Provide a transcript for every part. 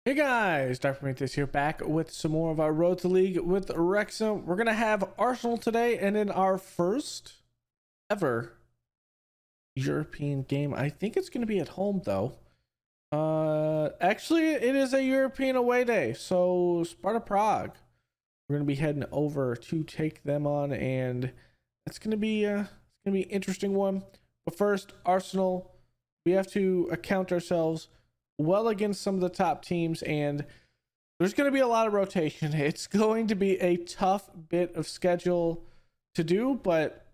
Hey guys, Dr. Prometheus here, back with some more of our Road to League with Wrexham. We're going to have Arsenal today, and in our first ever European game. I think it's going to be at home, though. Actually, it is a European away day, so Sparta Prague. We're going to be heading over to take them on, and it's going to be an interesting one. But first, Arsenal, we have to account ourselves well against some of the top teams, and there's going to be a lot of rotation. It's going to be a tough bit of schedule to do, but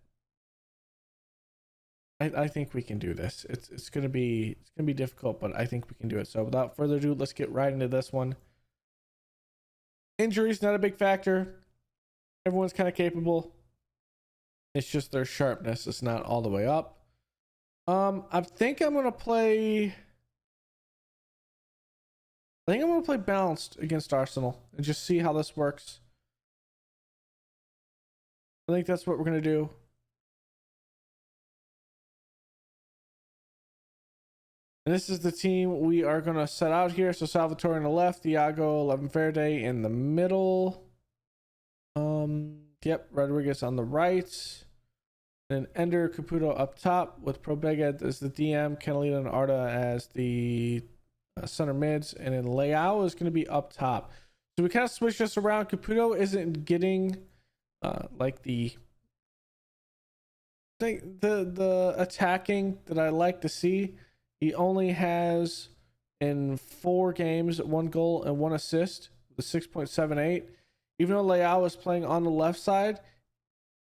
I think we can do this. It's going to be difficult, but I think we can do it. So without further ado, let's get right into this one. Injuries not a big factor. Everyone's kind of capable. It's just their sharpness is not all the way up. I think I'm going to play balanced against Arsenal and just see how this works. I think that's what we're going to do. And this is the team we are going to set out here. So Salvatore on the left, Thiago, 11 Verde in the middle. Yep, Rodriguez on the right. Then Ender, Caputo up top with Probega as the DM, Canalita and Arda as the center mids, and then Leao is going to be up top. So we kind of switch this around. Caputo isn't getting like the attacking that I like to see. He only has in 4 games 1 goal and 1 assist with a 6.78. Even though Leao is playing on the left side,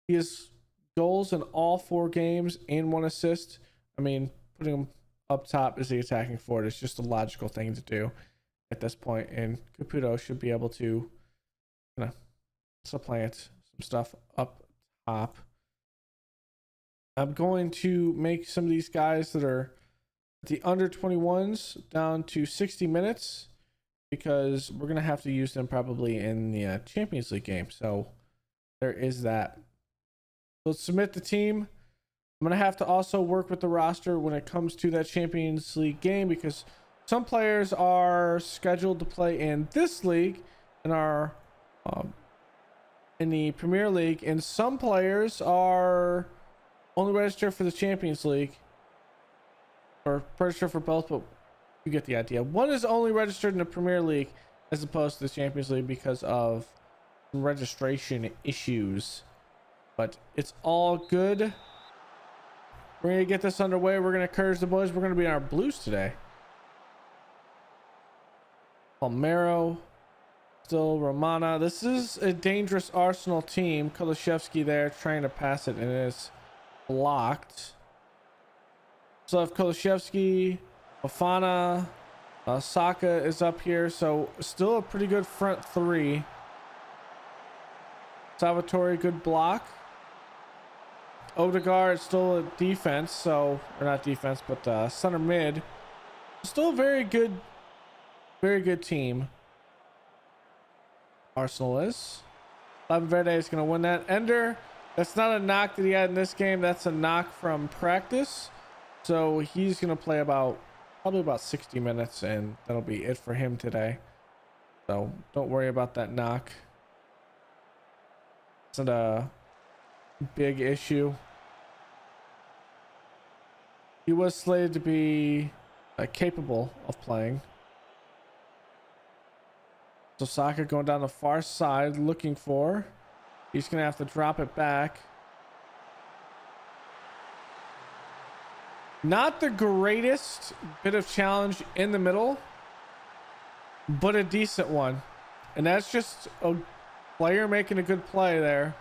he has goals in all 4 games and 1 assist. I mean, putting him up top is the attacking forward. It's just a logical thing to do at this point, and Caputo should be able to supplant some stuff up top. I'm going to make some of these guys that are the under 21s down to 60 minutes because we're going to have to use them probably in the Champions League game. So there is that. Let's submit the team. I'm going to have to also work with the roster when it comes to that Champions League game because some players are scheduled to play in this league and are in the Premier League, and some players are only registered for the Champions League or registered for both, but you get the idea. One is only registered in the Premier League as opposed to the Champions League because of registration issues, but it's all good. We're going to get this underway. We're going to encourage the boys. We're going to be in our blues today. Palmero, still Romana. This is a dangerous Arsenal team. Kulishevsky there trying to pass it, and it is blocked. So if Kulishevsky, Fofana, Saka is up here. So still a pretty good front 3. Salvatore, good block. Odegaard still a defense, so, or not defense, but center mid. Still a very good team. Arsenal is. Verde is going to win that. Ender, that's not a knock that he had in this game. That's a knock from practice. So he's going to play probably about 60 minutes, and that'll be it for him today. So don't worry about that knock. It's not a big issue. He was slated to be capable of playing. So Saka going down the far side looking for. He's going to have to drop it back. Not the greatest bit of challenge in the middle, but a decent one. And that's just a player making a good play there.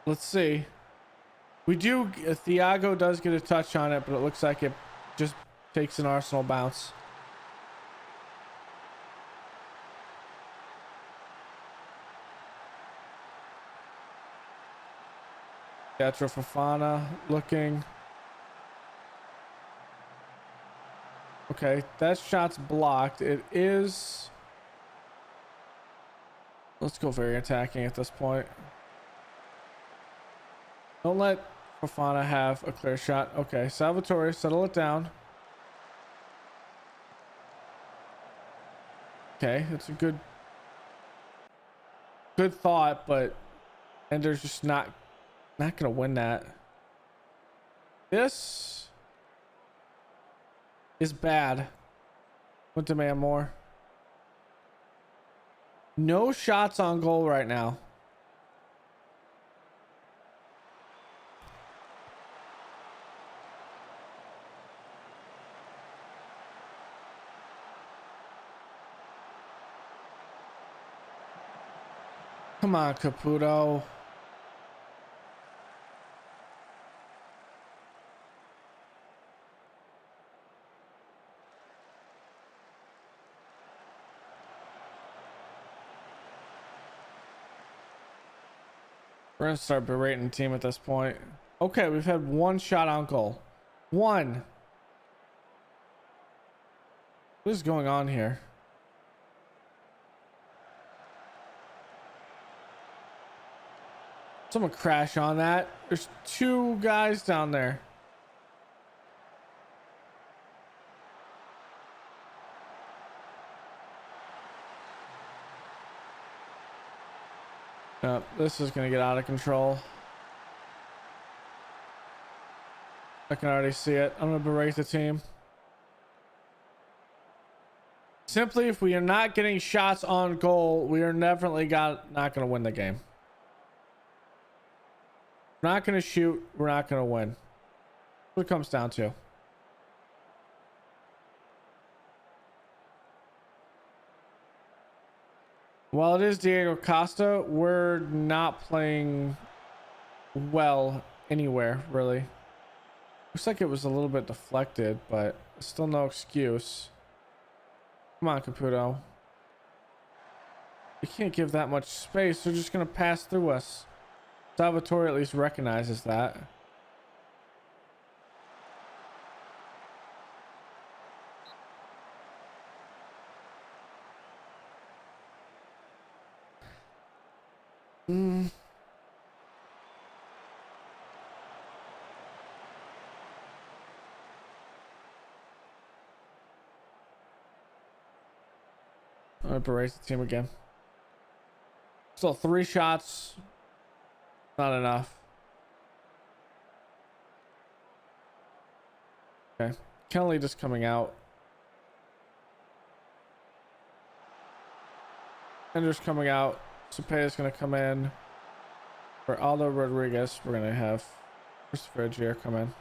Let's see. Thiago does get a touch on it, but it looks like it just takes an Arsenal bounce. Pietro Fofana looking. Okay, that shot's blocked. It is. Let's go very attacking at this point. Don't let Fofana have a clear shot. Okay, Salvatore, settle it down. Okay, that's a good thought, but Ender's just not gonna win that. This is bad. Would demand more. No shots on goal right now. Come on, Caputo. We're gonna start berating the team at this point. Okay, we've had one shot on goal. One. What is going on here? Someone crash on that. There's two guys down there. This is gonna get out of control. I can already see it. I'm gonna berate the team. Simply, if we are not getting shots on goal, we are definitely not gonna win the game. We're not gonna shoot. We're not gonna win. That's what it comes down to. While it is Diego Costa, we're not playing well anywhere, really. Looks like it was a little bit deflected, but still no excuse. Come on, Caputo. You can't give that much space. They're just going to pass through us. Salvatore at least recognizes that. I'm gonna berate the team again. Still 3 shots. Not enough. Okay. Kelly just coming out. Ender's coming out. Cepeda's gonna come in. For Aldo Rodriguez, we're gonna have Christopher Aguirre come in.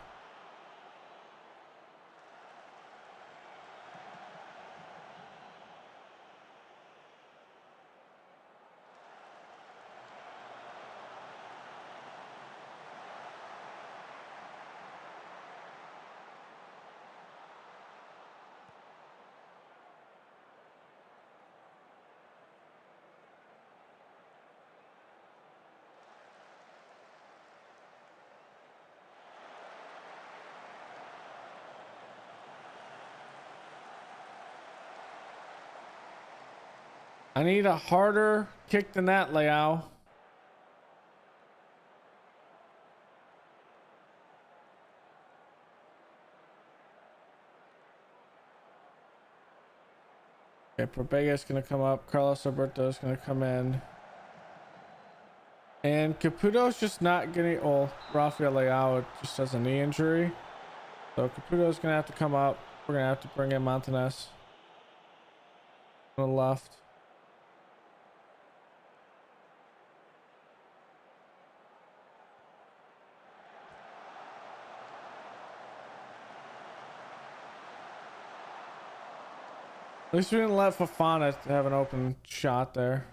I need a harder kick than that, Leao. Okay, Probega's gonna come up. Carlos Alberto's gonna come in. And Caputo's just not getting... Oh, Rafael Leao just has a knee injury. So Caputo's gonna have to come up. We're gonna have to bring in Montanez on the left. At least we didn't let Fofana have an open shot there.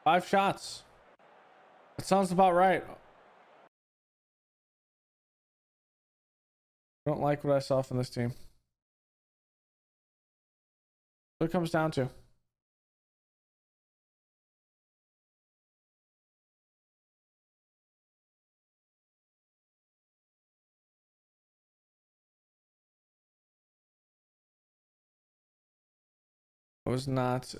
5 shots. That sounds about right. I don't like what I saw from this team. What it comes down to. It was not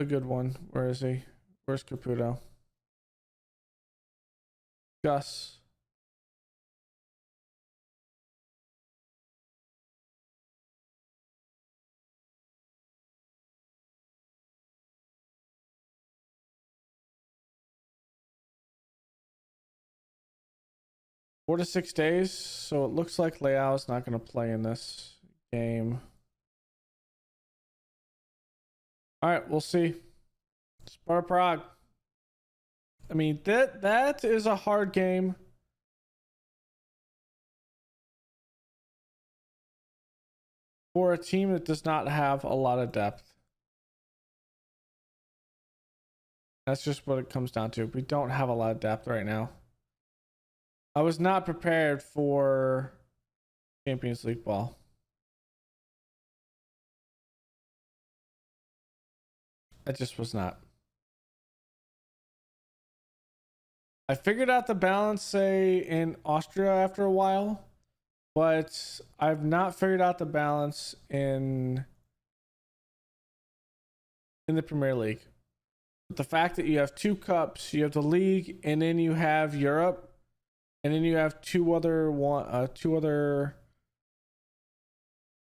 a good one. Where is he? Where's Caputo? Gus. Four to 6 days, so it looks like Leao's not going to play in this game. All right, we'll see. Sparta Prague. I mean, that is a hard game. For a team that does not have a lot of depth. That's just what it comes down to. We don't have a lot of depth right now. I was not prepared for Champions League ball. I just was not. I figured out the balance, say, in Austria after a while, but I've not figured out the balance in the Premier League. But the fact that you have 2 cups, you have the league, and then you have Europe. And then you have two other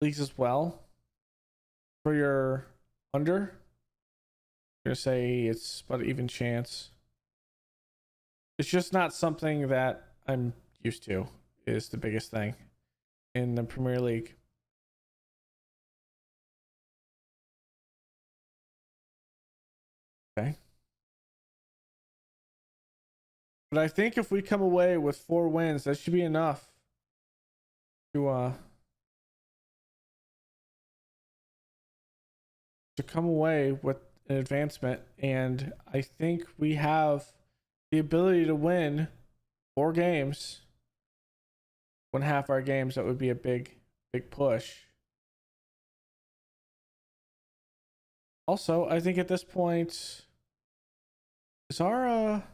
leagues as well for your under. I'm gonna say it's about an even chance. It's just not something that I'm used to, is the biggest thing in the Premier League. Okay. But I think if we come away with 4 wins, that should be enough to come away with an advancement. And I think we have the ability to win 4 games. Win half our games. That would be a big push. Also, I think at this point, is our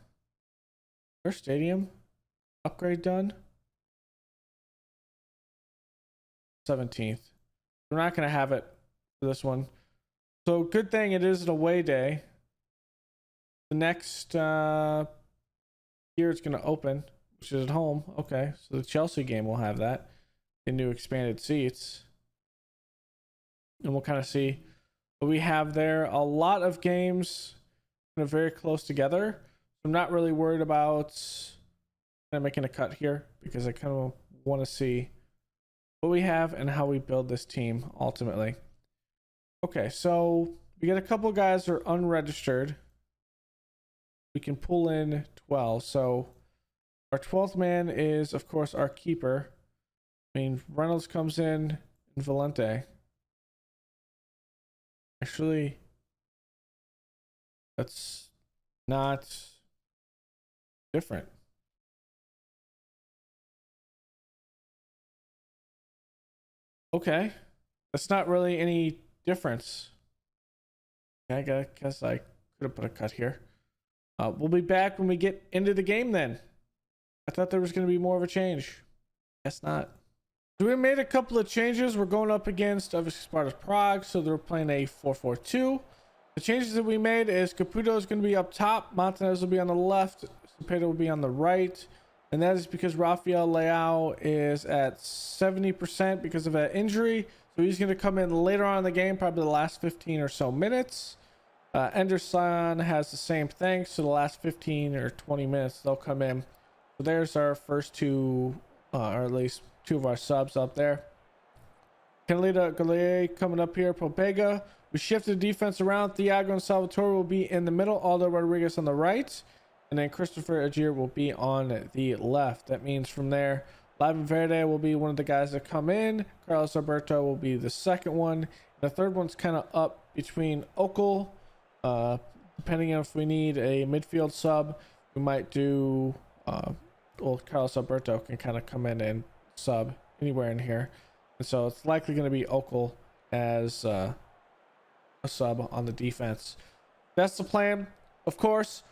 stadium upgrade done? 17th. We're not going to have it for this one. So good thing it is an away day. The next year it's going to open, which is at home. Okay, so the Chelsea game will have that. The new expanded seats. And we'll kind of see what we have there. A lot of games kind of very close together. I'm not really worried about making a cut here because I kind of want to see what we have and how we build this team ultimately. Okay, so we got a couple guys who are unregistered. We can pull in 12. So our 12th man is, of course, our keeper. I mean, Reynolds comes in and Valente. Actually, that's not different. Okay, that's not really any difference. I guess I could have put a cut here. We'll be back when we get into the game then. I thought there was going to be more of a change. Guess not. So we made a couple of changes. We're going up against obviously Sparta Prague, so they're playing a 4-4-2. The changes that we made is Caputo is going to be up top, Montanez will be on the left, Cepeda will be on the right, and that is because Rafael Leao is at 70% because of that injury, so he's going to come in later on in the game, probably the last 15 or so minutes. Anderson has the same thing, so the last 15 or 20 minutes they'll come in. So there's our first 2, or at least 2 of our subs up there. Canelita Goulet coming up here, Pobega. We shifted the defense around. Thiago and Salvatore will be in the middle. Aldo Rodriguez on the right. And then Christopher Aguirre will be on the left. That means from there, Lavin Verde will be one of the guys that come in. Carlos Alberto will be the second one. And the third one's kind of up between Okel, the depending on if we need a midfield sub, we might do well, Carlos Alberto can kind of come in and sub anywhere in here, and so it's likely going to be Okel as a sub on the defense. That's the plan. Of course,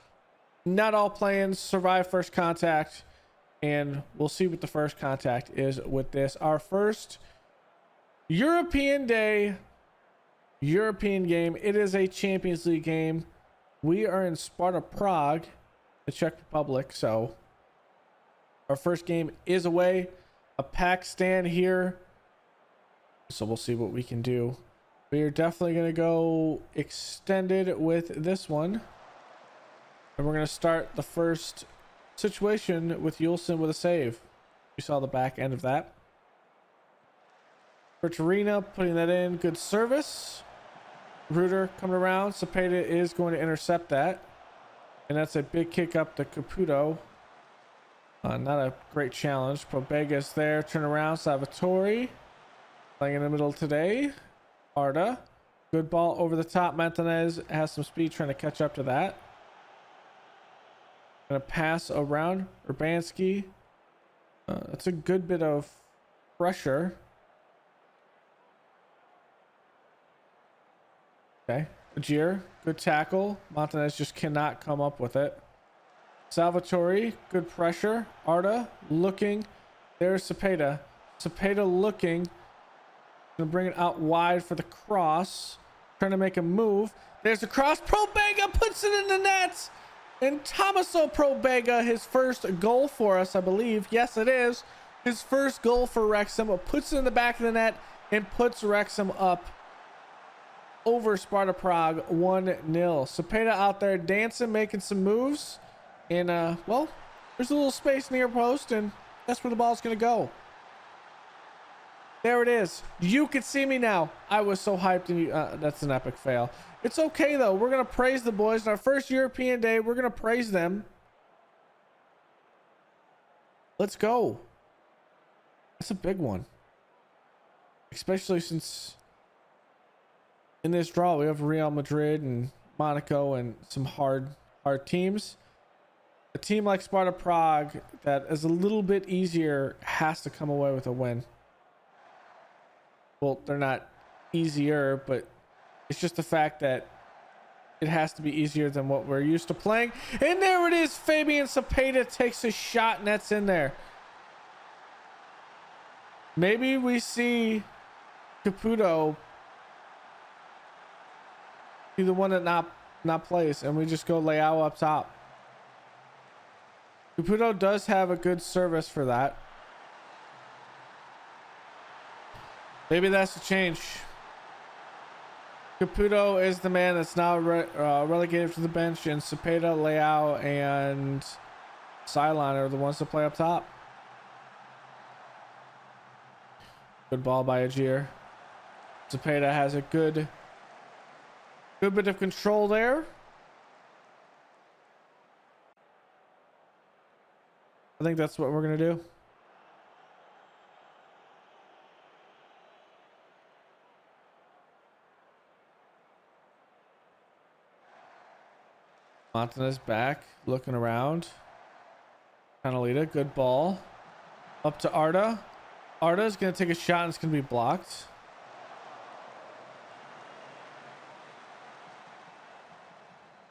not all plans survive first contact, and we'll see what the first contact is with this. Our first European day, European game. It is a Champions League game. We are in Sparta Prague, the Czech Republic, so our first game is away. A packed stand here, so we'll see what we can do. We are definitely going to go extended with this one, and we're going to start the first situation with Yulson with a save. We saw the back end of that. Bertarina putting that in. Good service. Ruder coming around. Cepeda is going to intercept that, and that's a big kick up to Caputo. Not a great challenge. Probega's there. Turn around. Salvatore playing in the middle today. Arda. Good ball over the top. Martinez has some speed trying to catch up to that. Gonna pass around. Urbanski. That's a good bit of pressure. Okay. Ajir. Good tackle. Martinez just cannot come up with it. Salvatore. Good pressure. Arda looking. There's Cepeda. Cepeda looking. Gonna bring it out wide for the cross. Trying to make a move. There's the cross. Probega puts it in the net. And Tommaso Probega, his first goal for us, I believe. Yes, it is. His first goal for Wrexham. Puts it in the back of the net and puts Wrexham up over Sparta Prague 1-0. Cepeda out there dancing, making some moves. And, well, there's a little space near post, and that's where the ball's going to go. There it is. You can see me now. I was so hyped, and that's an epic fail. It's okay, though. We're going to praise the boys. In our first European day, we're going to praise them. Let's go. That's a big one. Especially since in this draw, we have Real Madrid and Monaco and some hard teams. A team like Sparta Prague that is a little bit easier has to come away with a win. Well, they're not easier, but it's just the fact that it has to be easier than what we're used to playing. And there it is. Fabian Cepeda takes a shot, and that's in there. Maybe we see Caputo be the one that not plays, and we just go Leao up top. Caputo does have a good service for that. Maybe that's the change. Caputo is the man that's now relegated to the bench, and Cepeda, Leao, and Cylon are the ones to play up top. Good ball by Ajir. Cepeda has a good bit of control there. I think that's what we're going to do. Martinez back, looking around. Canalita, good ball. Up to Arda. Arda is going to take a shot and it's going to be blocked.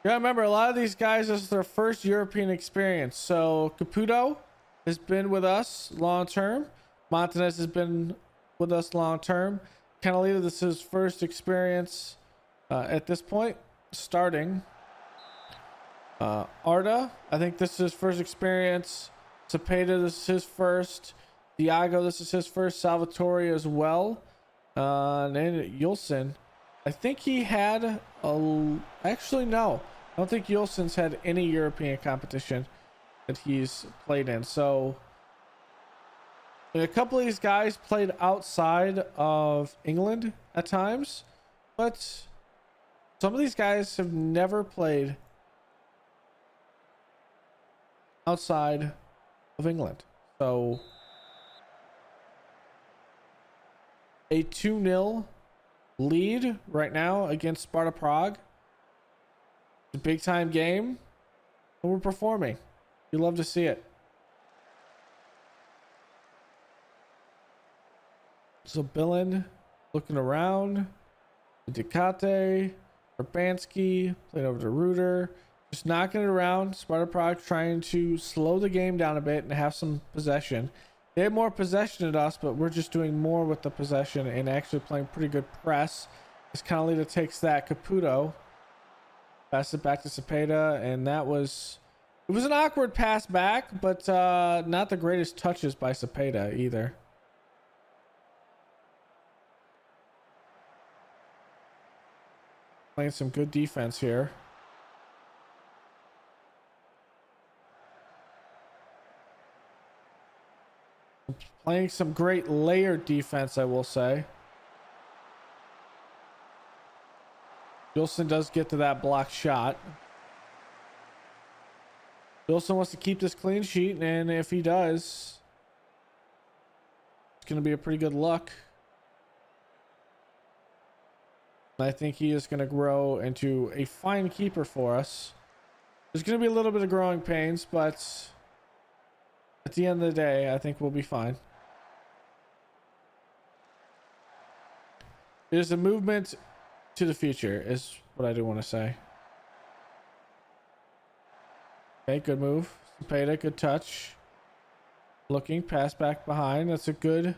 You gotta remember, a lot of these guys, this is their first European experience. So Caputo has been with us long term. Martinez has been with us long term. Canalita, this is his first experience at this point, starting. Arda, I think this is his first experience. Cepeda, this is his first. Diago, this is his first. Salvatore as well. And then Yulson, I think he had actually no, I don't think Yulson's had any European competition that he's played in. So a couple of these guys played outside of England at times, but some of these guys have never played outside of England. So a 2-0 lead right now against Sparta Prague. It's a big time game, and we're performing. You love to see it. So Billin looking around. Ducate, Urbanski, playing over to Reuter. Just knocking it around. Sparta Prague trying to slow the game down a bit and have some possession. They have more possession than us, but we're just doing more with the possession and actually playing pretty good press. As Canalita takes that, Caputo passes it back to Cepeda, and it was an awkward pass back, but not the greatest touches by Cepeda either. Playing some good defense here. Playing some great layered defense, I will say. Wilson does get to that block shot. Wilson wants to keep this clean sheet, and if he does, it's going to be a pretty good look. I think he is going to grow into a fine keeper for us. There's going to be a little bit of growing pains, but at the end of the day, I think we'll be fine. There's a movement to the future, is what I do want to say. Okay, good move. Cepeda, good touch. Looking, pass back behind. That's a good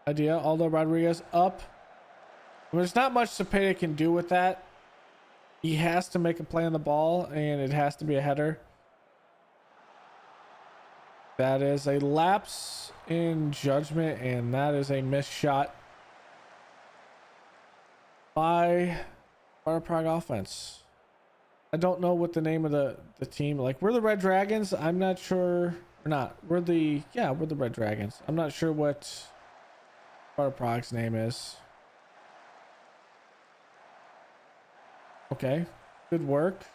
idea. Aldo Rodriguez up. There's not much Cepeda can do with that. He has to make a play on the ball, and it has to be a header. That is a lapse in judgment, and that is a missed shot by Sparta Prague offense. I don't know what the name of the team, like, we're the Red Dragons. I'm not sure, or not. We're the Red Dragons. I'm not sure what Sparta Prague's name is. Okay, good work.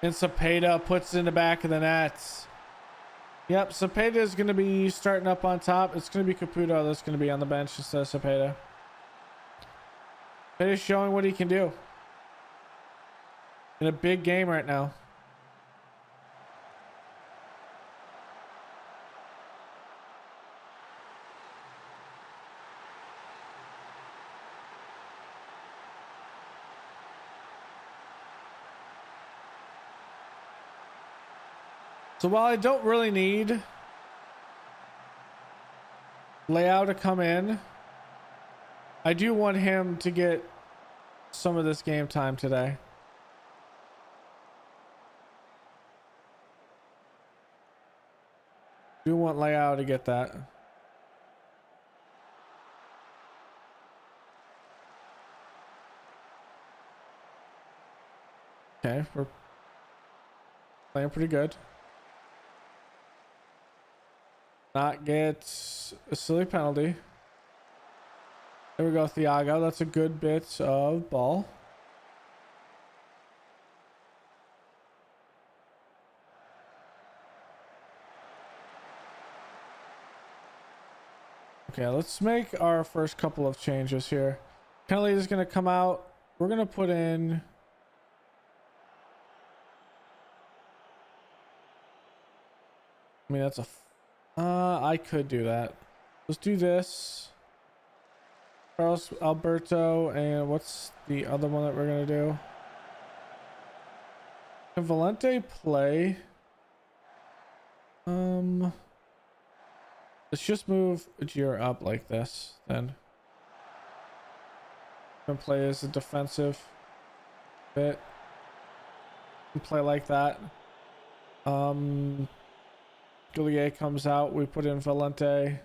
And Cepeda puts it in the back of the net. Yep, Cepeda is going to be starting up on top. It's going to be Caputo that's going to be on the bench instead of Cepeda. Cepeda's showing what he can do in a big game right now. So while I don't really need Leao to come in, I do want him to get some of this game time today. Do want Leao to get that. Okay, we're playing pretty good. Not get a silly penalty. There we go, Thiago. That's a good bit of ball. Okay, let's make our first couple of changes here. Penalty is going to come out. We're going to put in... I mean, that's a... I could do that. Let's do this. Carlos Alberto, and what's the other one that we're gonna do? Can Valente play? Let's just move Ajir up like this, then. Can play as a defensive bit. Can play like that. Goulier comes out, we put in Valente.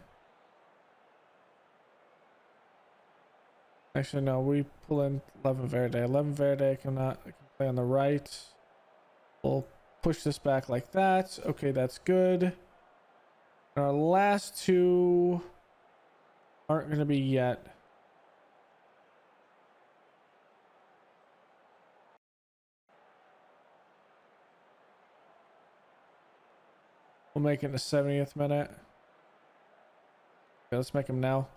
Actually, no, we pull in Leven Verde. Leven Verde can play on the right. We'll push this back like that. Okay, that's good. Our last two aren't going to be yet. We'll make it in the 70th minute. Okay, let's make them now.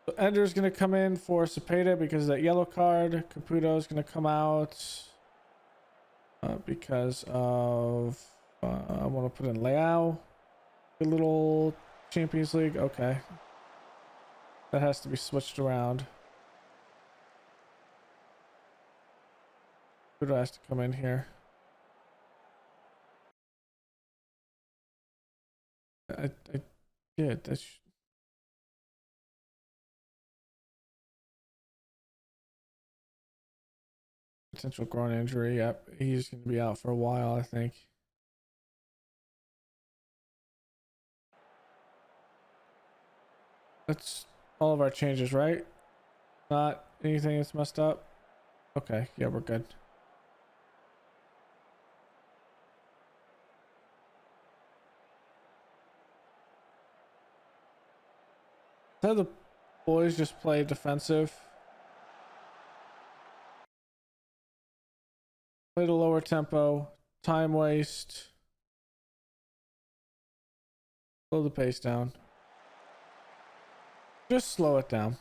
So Ender's going to come in for Cepeda because of that yellow card. Caputo is going to come out because of... I want to put in Leao. A little Champions League. Okay. That has to be switched around. Caputo has to come in here. I did. That's... Potential groin injury. Yep. He's going to be out for a while, I think. That's all of our changes, right? Not anything that's messed up? Okay. Yeah, we're good. So the boys just play defensive. Play the lower tempo. Time waste. Slow the pace down. Just slow it down.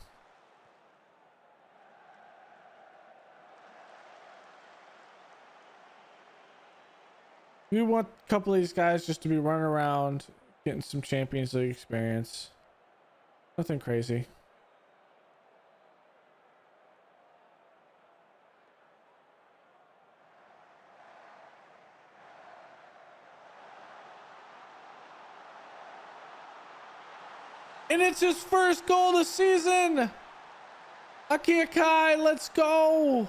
We want a couple of these guys just to be running around, getting some Champions League experience. Nothing crazy. And it's his first goal of the season. Akiakai, let's go.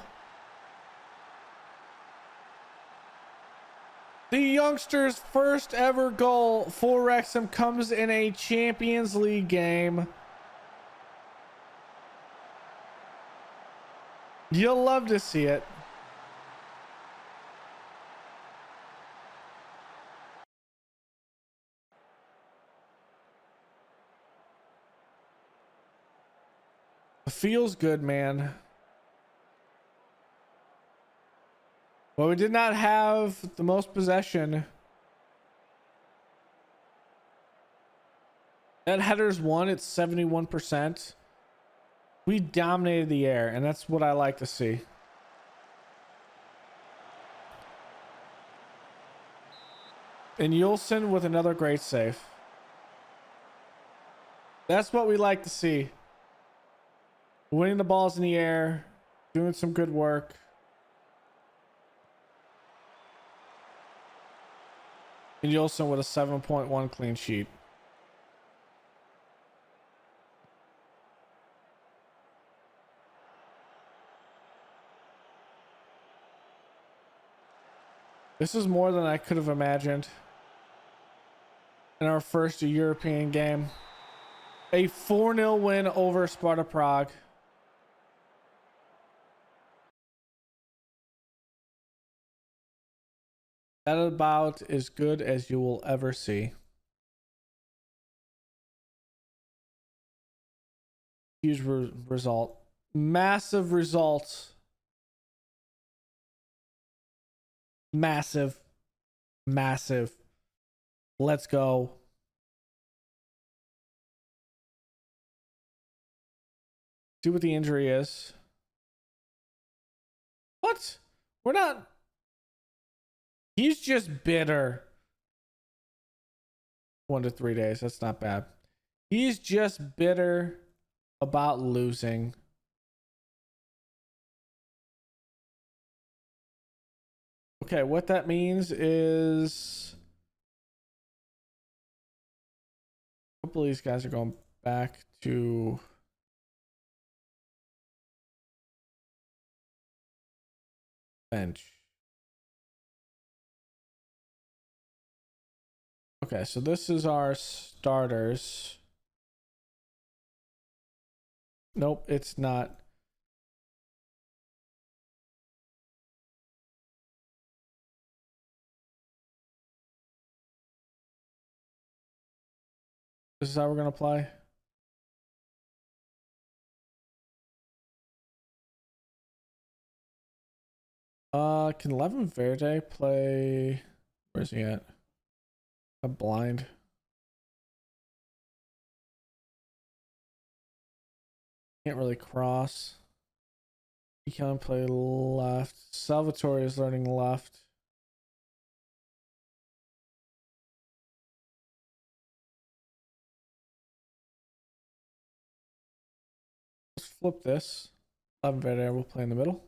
The youngster's first ever goal for Wrexham comes in a Champions League game. You'll love to see it. Feels good, man. Well, we did not have the most possession. That header's won. It's 71%. We dominated the air, and that's what I like to see. And Yulson with another great save. That's what we like to see. Winning the balls in the air, doing some good work. And Yulson with a 7.1 clean sheet. This is more than I could have imagined in our first European game. A 4-0 win over Sparta Prague. That about as good as you will ever see. Huge result. Massive results. Massive. Massive. Let's go. See what the injury is. What? We're not... He's just bitter. 1 to 3 days. That's not bad. He's just bitter about losing. Okay, what that means is a couple of these guys are going back to bench. Okay, so this is our starters. Nope, it's not. This is how we're gonna play. Can Levin Verde play? Where's he at? I'm blind. Can't really cross. He can play left. Salvatore is learning left. Let's flip this. Lavenverde will play in the middle,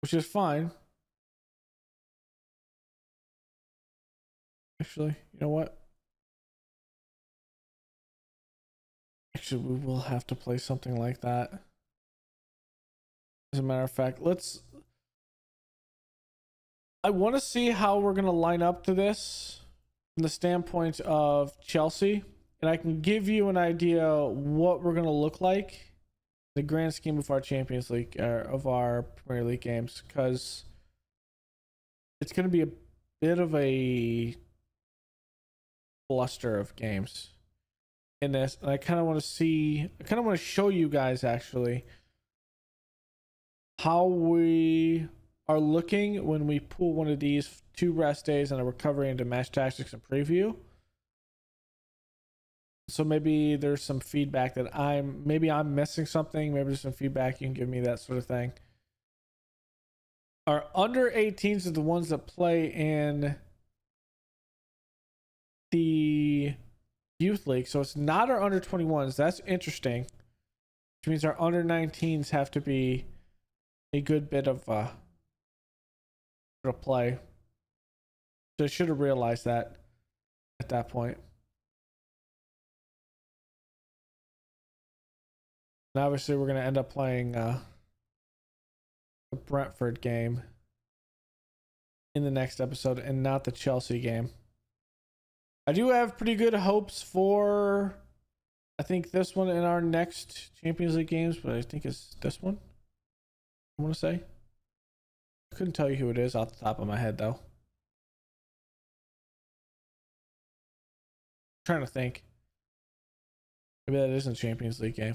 which is fine. Actually, you know what? Actually, we will have to play something like that. As a matter of fact, I want to see how we're going to line up to this from the standpoint of Chelsea. And I can give you an idea what we're going to look like the grand scheme of our Champions League, of our Premier League games. Because it's going to be a bit of a cluster of games in this. And I kind of want to show you guys actually how we are looking when we pull one of these 2 rest days and a recovery into match tactics and preview. So maybe there's some feedback that I'm missing something. Maybe there's some feedback you can give me, that sort of thing. Our under 18s are the ones that play in the youth league. So it's not our under 21s. That's interesting. Which means our under 19s have to be a good bit of play. So I should have realized that at that point. And obviously, we're going to end up playing the Brentford game in the next episode and not the Chelsea game. I do have pretty good hopes for, I think, this one in our next Champions League games, but I think it's this one, I want to say. I couldn't tell you who it is off the top of my head, though. I'm trying to think. Maybe that isn't a Champions League game.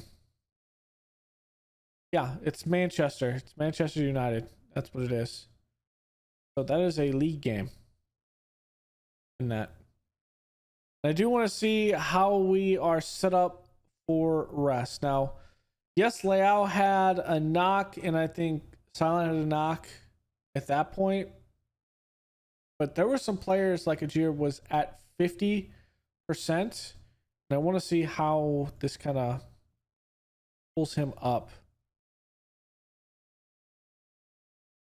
Yeah, it's Manchester. It's Manchester United. That's what it is. So that is a league game. In that. And I do want to see how we are set up for rest. Now, yes, Leao had a knock, and I think Silent had a knock at that point. But there were some players like Ajir was at 50%. And I want to see how this kind of pulls him up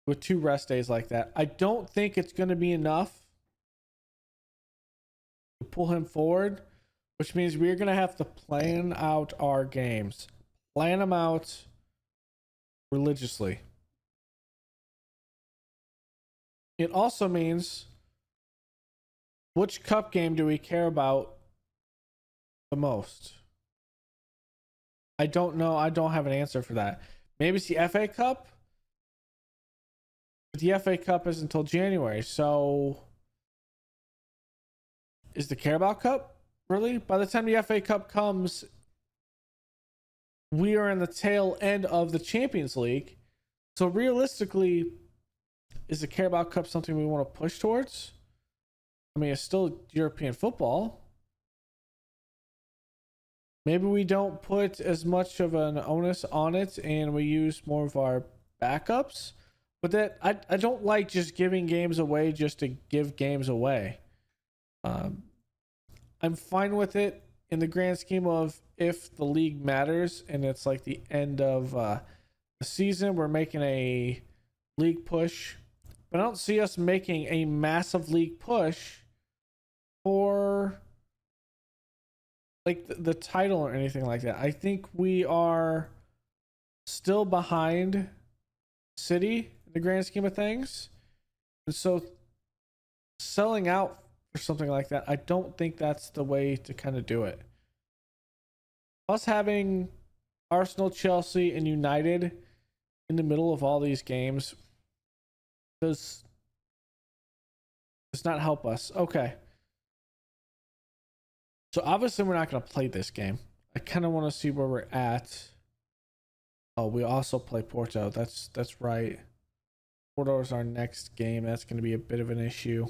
with 2 rest days like that. I don't think it's going to be enough to pull him forward, which means we're going to have to plan out our games. Plan them out religiously. It also means, which cup game do we care about the most? I don't know. I don't have an answer for that. Maybe it's the FA Cup. But the FA Cup is until January. So is the Carabao Cup really? By the time the FA Cup comes, we are in the tail end of the Champions League. So realistically, is the Carabao Cup something we want to push towards? I mean, it's still European football. Maybe we don't put as much of an onus on it and we use more of our backups. But that I don't like just giving games away just to give games away. I'm fine with it in the grand scheme of if the league matters and it's like the end of the season, we're making a league push. But I don't see us making a massive league push for like the title or anything like that. I think we are still behind City in the grand scheme of things. And so selling out for something like that, I don't think that's the way to kind of do it. Us having Arsenal, Chelsea, and United in the middle of all these games does not help us. Okay. So obviously we're not going to play this game. I kind of want to see where we're at. Oh, we also play Porto. That's right. Porto is our next game. That's going to be a bit of an issue.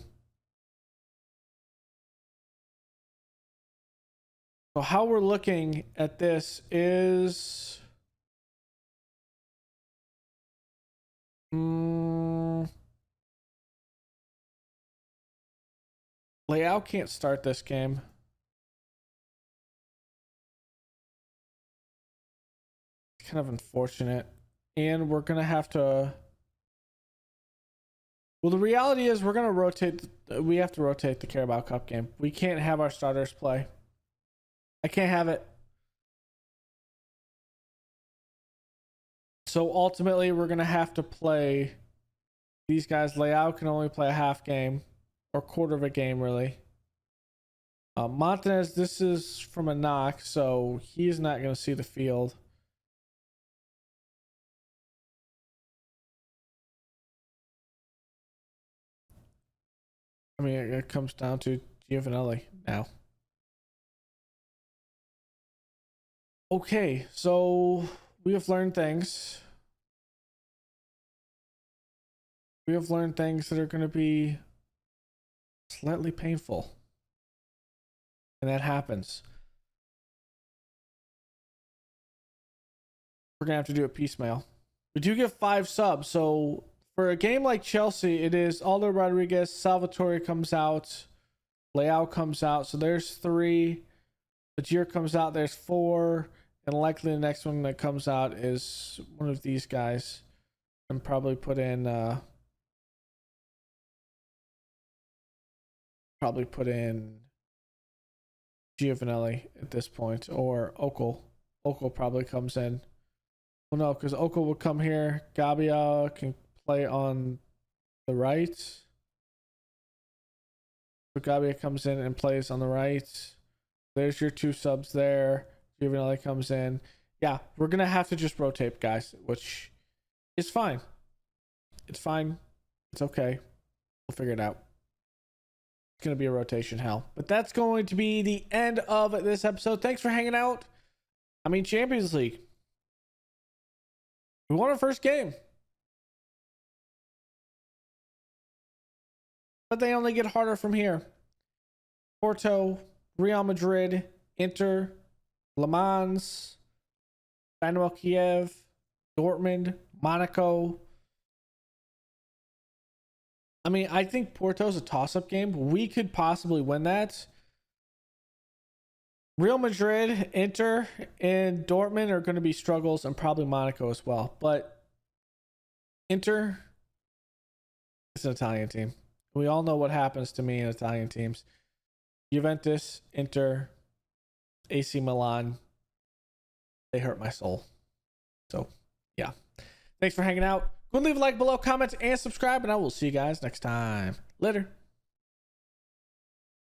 So how we're looking at this is Leao can't start this game. Kind of unfortunate. And we're going to have to... Well, the reality is we're going to rotate. We have to rotate the Carabao Cup game. We can't have our starters play. I can't have it. So ultimately, we're going to have to play these guys. Leao can only play a half game or quarter of a game, really. Montanez, this is from a knock, so he's not going to see the field. I mean, it comes down to Giovanelli now. Okay, so we have learned things. We have learned things that are going to be slightly painful. And that happens. We're going to have to do a piecemeal. We do get 5 subs, so for a game like Chelsea, it is Aldo Rodriguez, Salvatore comes out, Leao comes out, so there's 3. Bajir comes out, there's 4, and likely the next one that comes out is one of these guys. And probably put in Giovanelli at this point, or Okel. Okel probably comes in. Well, no, because Okel will come here. Gabia can play on the right. So Gabia comes in and plays on the right. There's your 2 subs there. Giovanelli comes in. Yeah, we're going to have to just rotate, guys, which is fine. It's fine. It's okay. We'll figure it out. It's going to be a rotation hell. But that's going to be the end of this episode. Thanks for hanging out. I mean, Champions League. We won our first game. But they only get harder from here. Porto, Real Madrid, Inter, Le Mans, Dynamo Kiev, Dortmund, Monaco. I mean, I think Porto's a toss-up game. We could possibly win that. Real Madrid, Inter, and Dortmund are going to be struggles, and probably Monaco as well. But Inter is an Italian team. We all know what happens to me in Italian teams. Juventus, Inter, AC Milan, they hurt my soul. So, yeah. Thanks for hanging out. Go and leave a like below, comment, and subscribe, and I will see you guys next time. Later.